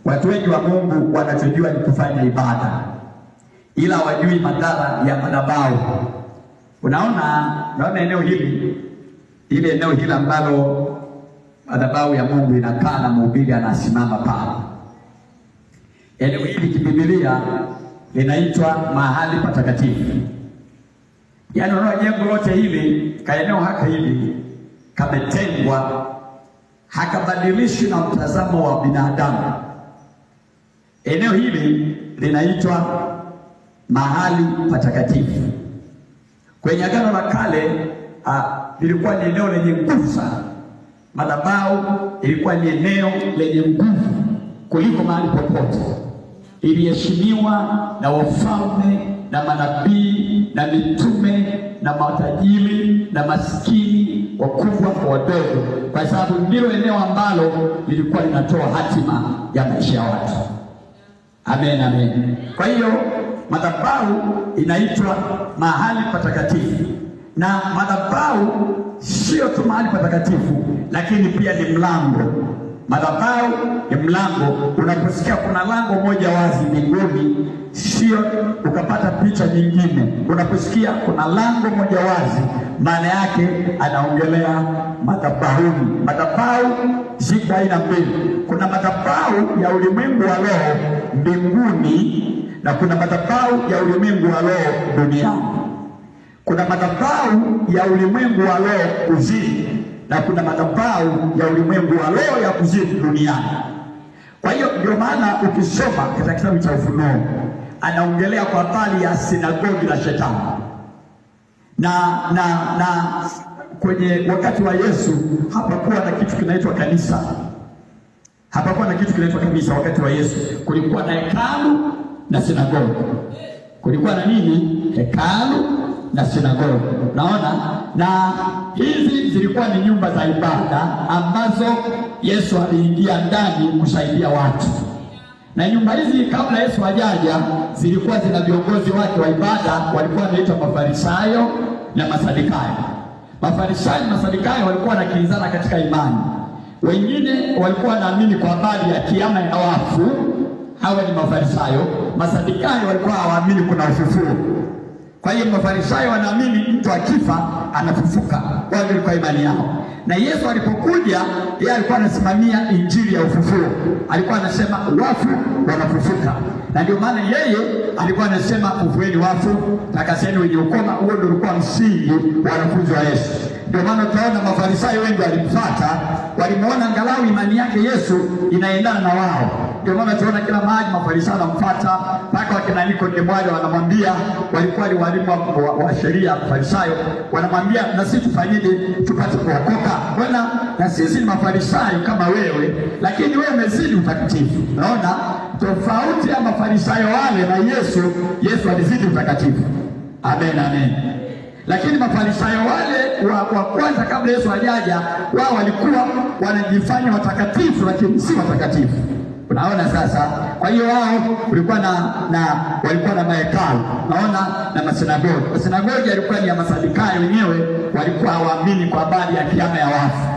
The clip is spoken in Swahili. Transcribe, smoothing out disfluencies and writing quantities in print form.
Watu wengi wa Mungu wanachojua ni kufanya ibada, ila wajui madhara ya madhabahu. Unaona eneo hili, ile eneo hili ambalo madhabahu ya Mungu inakaa na mhubiri anasimama pale. Eneo hili kiBiblia linaitwa mahali patakatifu. Yaani unaona jengo lote hili, kaeneo haka hili kametengwa, hakabadilishwi na mtazamo wa binadamu. Eneo hili linaitwa mahali patakatifu. Kwenye Agano la Kale lilikuwa ni eneo lenye nguvu sana. Madhabahu ilikuwa ni eneo lenye nguvu kuliko mahali popote. Iliheshimiwa na wafalme na manabii na mitume na matajiri na maskini, wakubwa kwa wadogo, kwa sababu ndilo eneo ambalo lilikuwa linatoa hatima ya maisha ya watu. Amen, amen. Kwa hiyo madhabahu inaitwa mahali patakatifu, na madhabahu sio tu mahali patakatifu, lakini pia ni mlango. Madhabahu ni mlango. Unaposikia kuna lango moja wazi mbinguni, sio ukapata picha nyingine. Unaposikia kuna lango moja wazi, maana yake anaongelea madhabahuni. Madhabahu ziko aina mbili. Kuna madhabahu ya ulimwengu wa roho mbinguni, na kuna madhabahu ya ulimwengu wa roho duniani. Kuna madhabahu ya ulimwengu wa roho kuzimu, na kuna madhabahu ya ulimwengu wa roho ya kuzimu duniani. Kwa hiyo ndio maana ukisoma katika kitabu cha Ufunuo anaongelea kwa habari ya sinagogi la Shetani. Na kwenye wakati wa Yesu hapakuwa na kitu kinaitwa kanisa. Hapakuwa na kitu kinaitwa kanisa wakati wa Yesu. Kulikuwa na hekalu na sinagogi. Kulikuwa na nini? Hekalu na sinagogi. Naona, na hizi zilikuwa ni nyumba za ibada ambazo Yesu aliingia ndani kusaidia watu. Na nyumba hizi kabla Yesu hajaja zilikuwa zina viongozi wake wa ibada, walikuwa wanaitwa Mafarisayo na Masadukayo. Mafarisayo na Masadukayo walikuwa wanakinzana katika imani. Wengine walikuwa wanaamini kwa habari ya kiama ya wafu, hawa ni Mafarisayo. Masadukayo walikuwa hawaamini kuna ufufuo. Kwa hiyo Mafarisayo wanaamini mtu akifa anafufuka. Wao ndio imani yao. Na Yesu alipokuja, yeye alikuwa anasimamia injili ya ufufuo. Alikuwa anasema wafu wanafufuka. Na ndio maana yeye alikuwa anasema fufueni wafu, takaseni wenye ukoma. Huo ndio ulikuwa msingi wa wanafunzi wa Yesu. Ndio maana tunaona Mafarisayo wengi walimfuata, walimuona angalau imani yake Yesu inaendana na wao. Ndio maana tunaona kila mahali Mafarisayo wanamfuata, mpaka wakina Nikodemo wanamwambia, walikuwa ni walimu wa sheria Mafarisayo, wanamwambia na sisi tufanyeje tupate kuokoka? Bwana, na sisi ni Mafarisayo kama wewe, lakini wewe umezidi utakatifu. Unaona tofauti ya Mafarisayo wale na Yesu. Yesu alizidi utakatifu. Amen, amen. Lakini Mafarisayo wale wa kwanza kabla Yesu hajaja, wao walikuwa wanajifanya watakatifu lakini si watakatifu. Unaona sasa? Kwa hiyo wao walikuwa walikuwa na mahekalu, naona, na masinagogi. Masinagogi yalikuwa ni ya Masadukayo wenyewe, walikuwa hawaamini kwa habari ya kiama ya wafu.